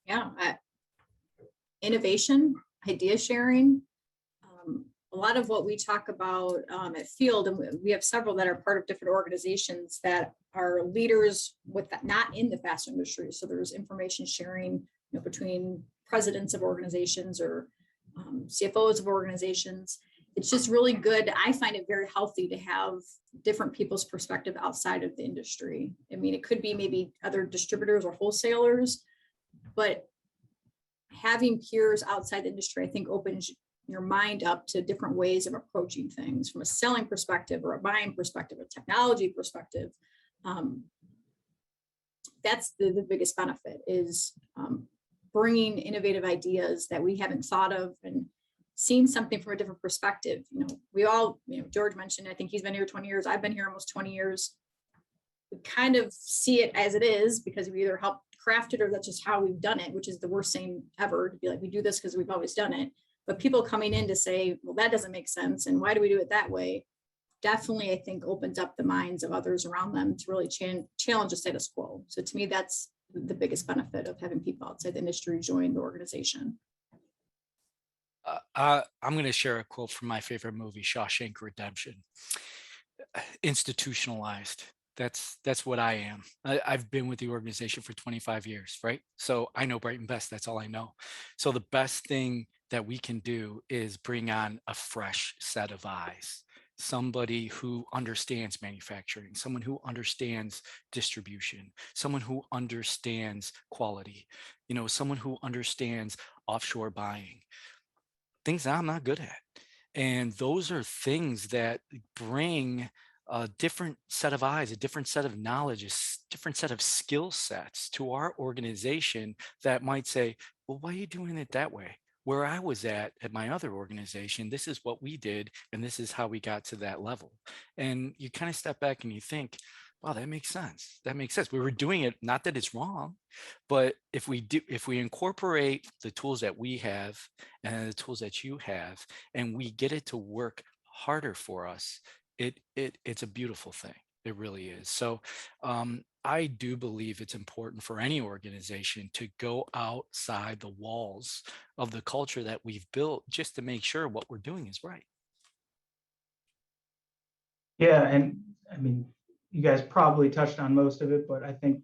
Yeah, innovation, idea sharing. A lot of what we talk about at Field, and we have several that are part of different organizations that are leaders with that, not in the fastener industry. So there's information sharing, between presidents of organizations or CFOs of organizations. It's just really good. I find it very healthy to have different people's perspective outside of the industry. I mean, it could be maybe other distributors or wholesalers, but having peers outside the industry, I think, opens your mind up to different ways of approaching things from a selling perspective or a buying perspective, a technology perspective. That's the biggest benefit, is bringing innovative ideas that we haven't thought of and seeing something from a different perspective. We all, George mentioned, I think he's been here 20 years. I've been here almost 20 years. We kind of see it as it is because we either helped craft it or that's just how we've done it, which is the worst thing ever, to be like, we do this because we've always done it. But people coming in to say, well, that doesn't make sense, and why do we do it that way? Definitely, I think, opens up the minds of others around them to really challenge the status quo. So to me, that's the biggest benefit of having people outside the industry join the organization. I'm going to share a quote from my favorite movie, Shawshank Redemption. Institutionalized. That's what I am. I've been with the organization for 25 years, right? So I know Brighton-Best. That's all I know. So the best thing that we can do is bring on a fresh set of eyes. Somebody who understands manufacturing, someone who understands distribution, someone who understands quality, someone who understands offshore buying, things that I'm not good at. And those are things that bring a different set of eyes, a different set of knowledge, a different set of skill sets to our organization that might say, well, why are you doing it that way? Where I was at my other organization, this is what we did, and this is how we got to that level. And you kind of step back and you think, wow, that makes sense. That makes sense. We were doing it, not that it's wrong, but if we incorporate the tools that we have and the tools that you have, and we get it to work harder for us, it's a beautiful thing. It really is. So I do believe it's important for any organization to go outside the walls of the culture that we've built just to make sure what we're doing is right. Yeah, and I mean, you guys probably touched on most of it, but I think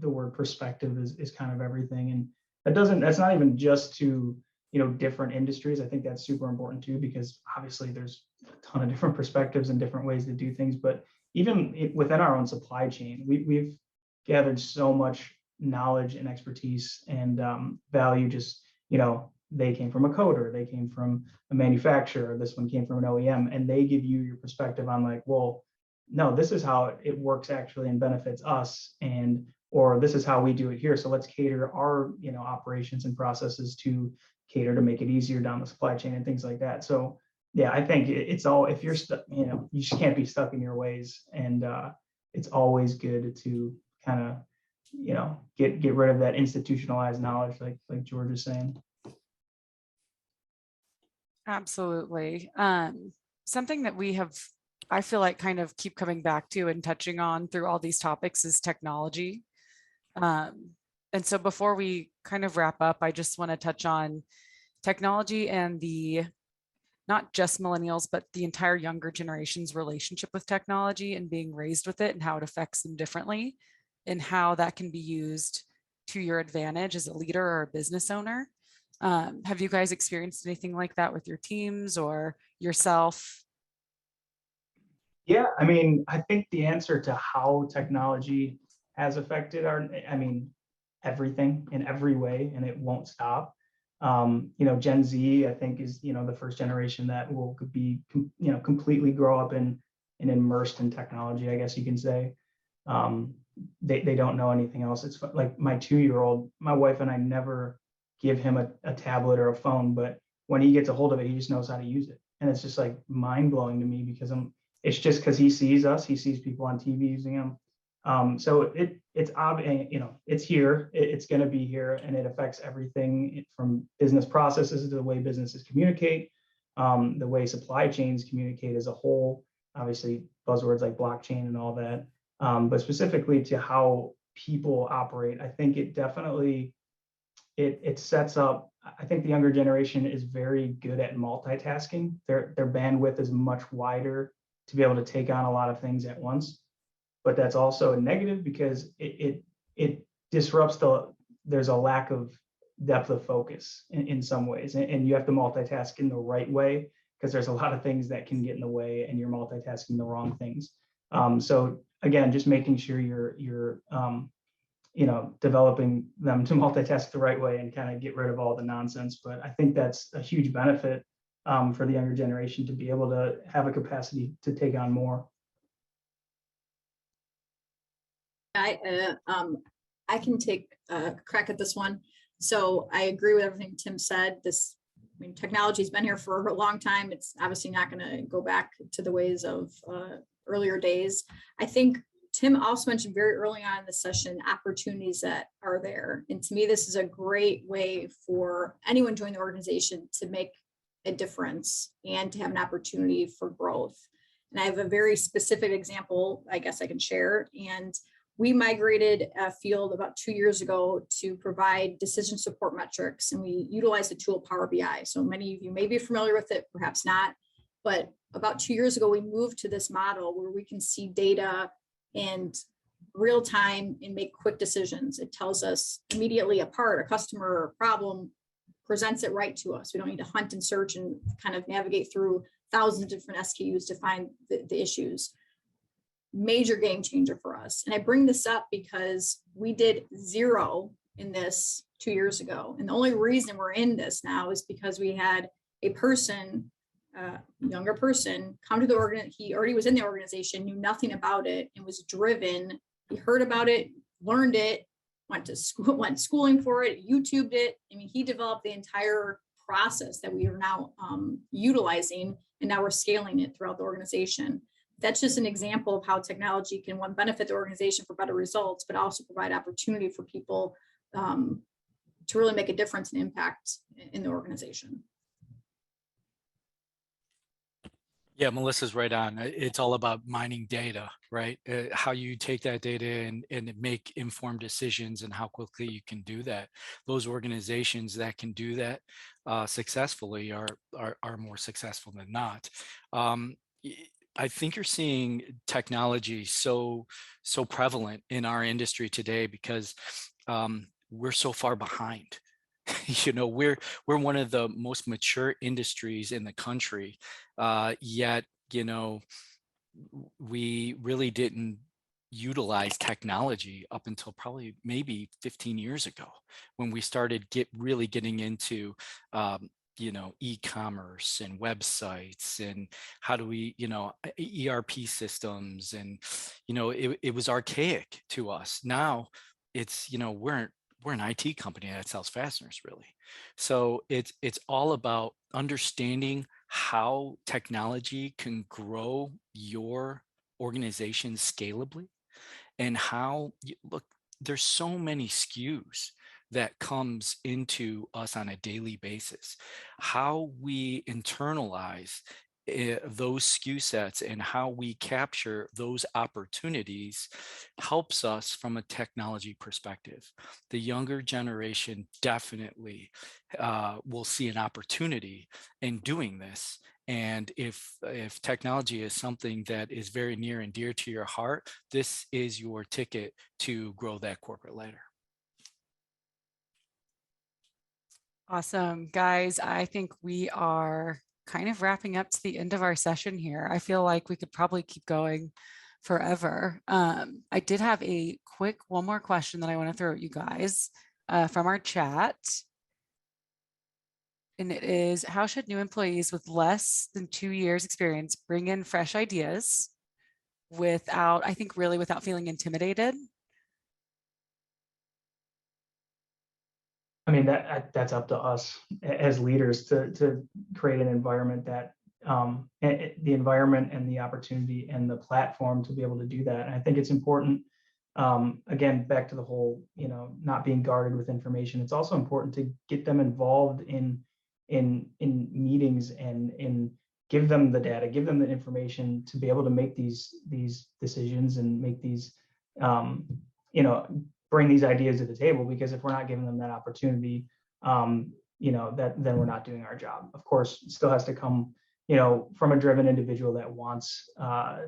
the word perspective is kind of everything. And that's not even just to, different industries. I think that's super important too, because obviously there's a ton of different perspectives and different ways to do things. But even within our own supply chain, we've gathered so much knowledge and expertise and value. Just, they came from a coder, they came from a manufacturer, this one came from an OEM, and they give you your perspective on like, well, no, this is how it works actually and benefits us. And or this is how we do it here. So let's cater our, operations and processes to cater to make it easier down the supply chain and things like that. So yeah, I think it's all, if you're stuck, you just can't be stuck in your ways. And it's always good to kind of, get rid of that institutionalized knowledge, like George is saying. Absolutely. Something that we have, I feel like kind of keep coming back to and touching on through all these topics is technology. And so before we kind of wrap up, I just want to touch on technology and not just millennials, but the entire younger generation's relationship with technology and being raised with it and how it affects them differently and how that can be used to your advantage as a leader or a business owner. Have you guys experienced anything like that with your teams or yourself? Yeah, I think the answer to how technology has affected everything in every way, and it won't stop. Gen Z, I think, is, the first generation that will be, completely grow up and immersed in technology, I guess you can say. They don't know anything else. It's like my 2-year-old, my wife and I never give him a tablet or a phone, but when he gets a hold of it, he just knows how to use it. And it's just like mind blowing to me because it's just because he sees us, he sees people on TV using them. So it's obvious, it's here, it's going to be here, and it affects everything from business processes to the way businesses communicate, the way supply chains communicate as a whole, obviously buzzwords like blockchain and all that. But specifically to how people operate, I think it definitely, it sets up, I think the younger generation is very good at multitasking. Their bandwidth is much wider to be able to take on a lot of things at once. But that's also a negative because it disrupts there's a lack of depth of focus in some ways. And you have to multitask in the right way because there's a lot of things that can get in the way and you're multitasking the wrong things. So again, just making sure you're developing them to multitask the right way and kind of get rid of all the nonsense. But I think that's a huge benefit for the younger generation to be able to have a capacity to take on more. I can take a crack at this one. So I agree with everything Tim said. Technology has been here for a long time. It's obviously not going to go back to the ways of earlier days. I think Tim also mentioned very early on in the session opportunities that are there. And to me, this is a great way for anyone joining the organization to make a difference and to have an opportunity for growth. And I have a very specific example, I guess I can share. And we migrated a field about 2 years ago to provide decision support metrics, and we utilized the tool Power BI. So many of you may be familiar with it, perhaps not. But about 2 years ago, we moved to this model where we can see data in real time and make quick decisions. It tells us immediately a customer or a problem, presents it right to us. We don't need to hunt and search and kind of navigate through thousands of different SKUs to find the issues. Major game changer for us. And I bring this up because we did 0 in this 2 years ago. And the only reason we're in this now is because we had a person, younger person, come to the organization. He already was in the organization, knew nothing about it, and was driven. He heard about it, learned it, went to school, went schooling for it, YouTubed it. He developed the entire process that we are now utilizing, and now we're scaling it throughout the organization. That's just an example of how technology can, one, benefit the organization for better results, but also provide opportunity for people to really make a difference and impact in the organization. Yeah, Melissa's right on. It's all about mining data, right? How you take that data and make informed decisions and how quickly you can do that. Those organizations that can do that successfully are more successful than not. I think you're seeing technology so prevalent in our industry today because we're so far behind. We're one of the most mature industries in the country, yet we really didn't utilize technology up until probably maybe 15 years ago when we started really getting into e-commerce and websites and how do we, ERP systems, and it was archaic to us. Now it's, we're an IT company that sells fasteners, really. So it's all about understanding how technology can grow your organization scalably, and how look, there's so many SKUs that comes into us on a daily basis. How we internalize those SKU sets and how we capture those opportunities helps us from a technology perspective. The younger generation definitely will see an opportunity in doing this. And if technology is something that is very near and dear to your heart, this is your ticket to grow that corporate ladder. Awesome, guys. I think we are kind of wrapping up to the end of our session here. I feel like we could probably keep going forever. I did have a quick one more question that I want to throw at you guys from our chat. And it is, how should new employees with less than 2 years experience bring in fresh ideas without, I think really without feeling intimidated? I mean, that's up to us as leaders to create an environment that the environment and the opportunity and the platform to be able to do that. And I think it's important, again, back to the whole, not being guarded with information. It's also important to get them involved in meetings and give them the data, give them the information to be able to make these decisions and make these, bring these ideas to the table. Because if we're not giving them that opportunity, then we're not doing our job. Of course, it still has to come, from a driven individual that wants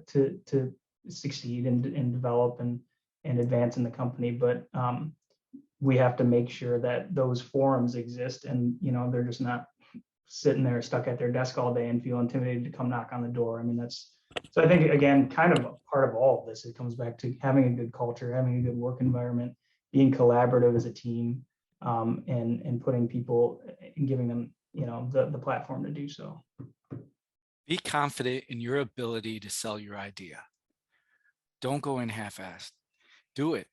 to succeed and develop and advance in the company. But we have to make sure that those forums exist, and they're just not sitting there stuck at their desk all day and feel intimidated to come knock on the door. I mean, so I think, again, kind of a part of all of this, it comes back to having a good culture, having a good work environment, being collaborative as a team, and putting people and giving them, the platform to do so. Be confident in your ability to sell your idea. Don't go in half-assed. Do it.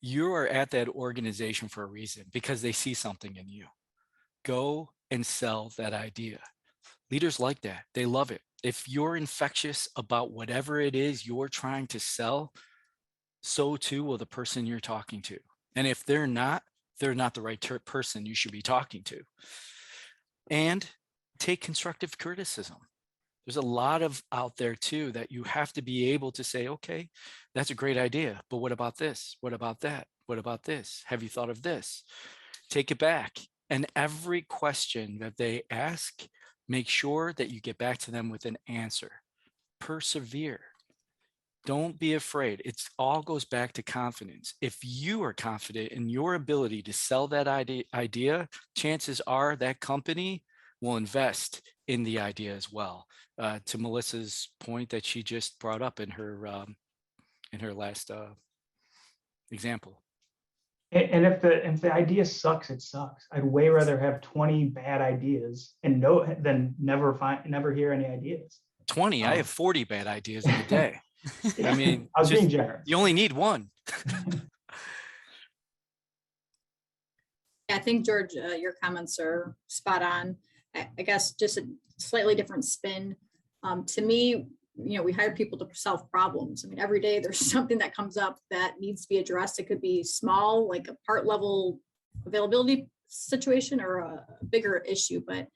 You are at that organization for a reason, because they see something in you. Go and sell that idea. Leaders like that. They love it. If you're infectious about whatever it is you're trying to sell, so too will the person you're talking to. And if they're not the right person you should be talking to. And take constructive criticism. There's a lot of out there too that you have to be able to say, okay, that's a great idea, but what about this? What about that? What about this? Have you thought of this? Take it back. And every question that they ask, make sure that you get back to them with an answer. Persevere. Don't be afraid. It all goes back to confidence. If you are confident in your ability to sell that idea, chances are that company will invest in the idea as well. To Melissa's point that she just brought up in her last example. And if the idea sucks, it sucks. I'd way rather have 20 bad ideas and than never hear any ideas. 20. I have 40 bad ideas in a day. I mean, I was being generous. You only need one. Yeah, I think, George, your comments are spot on. I guess just a slightly different spin. To me, we hire people to solve problems. I mean, every day there's something that comes up that needs to be addressed. It could be small, like a part level availability situation, or a bigger issue, but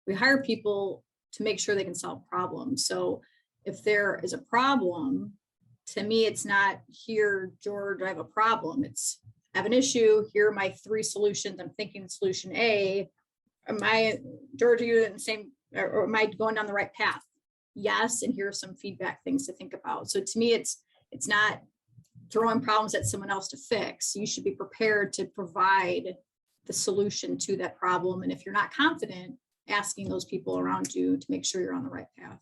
we hire people to make sure they can solve problems. So if there is a problem, to me, it's not, here, George, I have a problem. It's, I have an issue. Here are my 3 solutions. I'm thinking solution A. George, are you in the same, or am I going down the right path? Yes. And here are some feedback things to think about. So to me, it's not throwing problems at someone else to fix. You should be prepared to provide the solution to that problem. And if you're not confident, asking those people around you to make sure you're on the right path.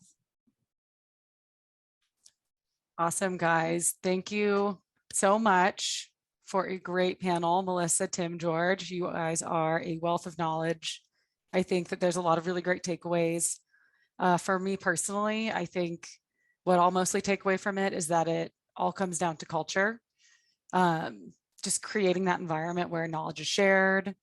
Awesome, guys. Thank you so much for a great panel. Melissa, Tim, George, you guys are a wealth of knowledge. I think that there's a lot of really great takeaways. For me personally, I think what I'll mostly take away from it is that it all comes down to culture. just creating that environment where knowledge is shared,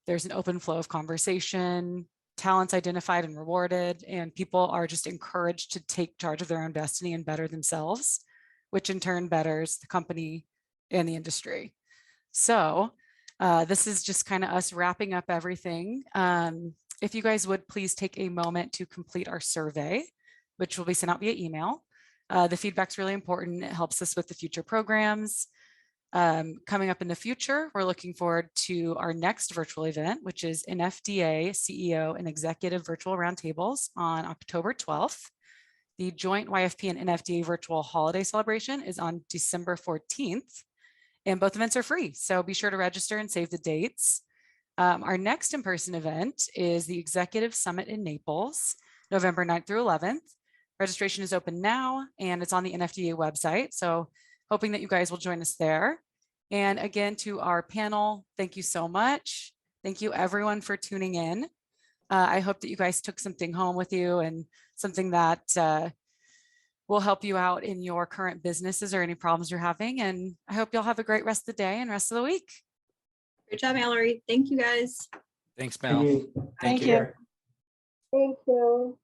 there's an open flow of conversation, talents identified and rewarded, and people are just encouraged to take charge of their own destiny and better themselves, which in turn betters the company and the industry. So this is just kind of us wrapping up everything. If you guys would please take a moment to complete our survey, which will be sent out via email. The feedback's really important. It helps us with the future programs. Coming up in the future, we're looking forward to our next virtual event, which is NFDA CEO and Executive Virtual Roundtables on October 12th. The joint YFP and NFDA virtual holiday celebration is on December 14th, and both events are free. So be sure to register and save the dates. Our next in-person event is the Executive Summit in Naples, November 9th through 11th. Registration is open now and it's on the NFDA website. So hoping that you guys will join us there. And again, to our panel, thank you so much. Thank you everyone for tuning in. I hope that you guys took something home with you and something that will help you out in your current businesses or any problems you're having. And I hope you'll have a great rest of the day and rest of the week. Great job, Mallory. Thank you, guys. Thanks, Thank Mel. you. Thank Take you. care. Thank you.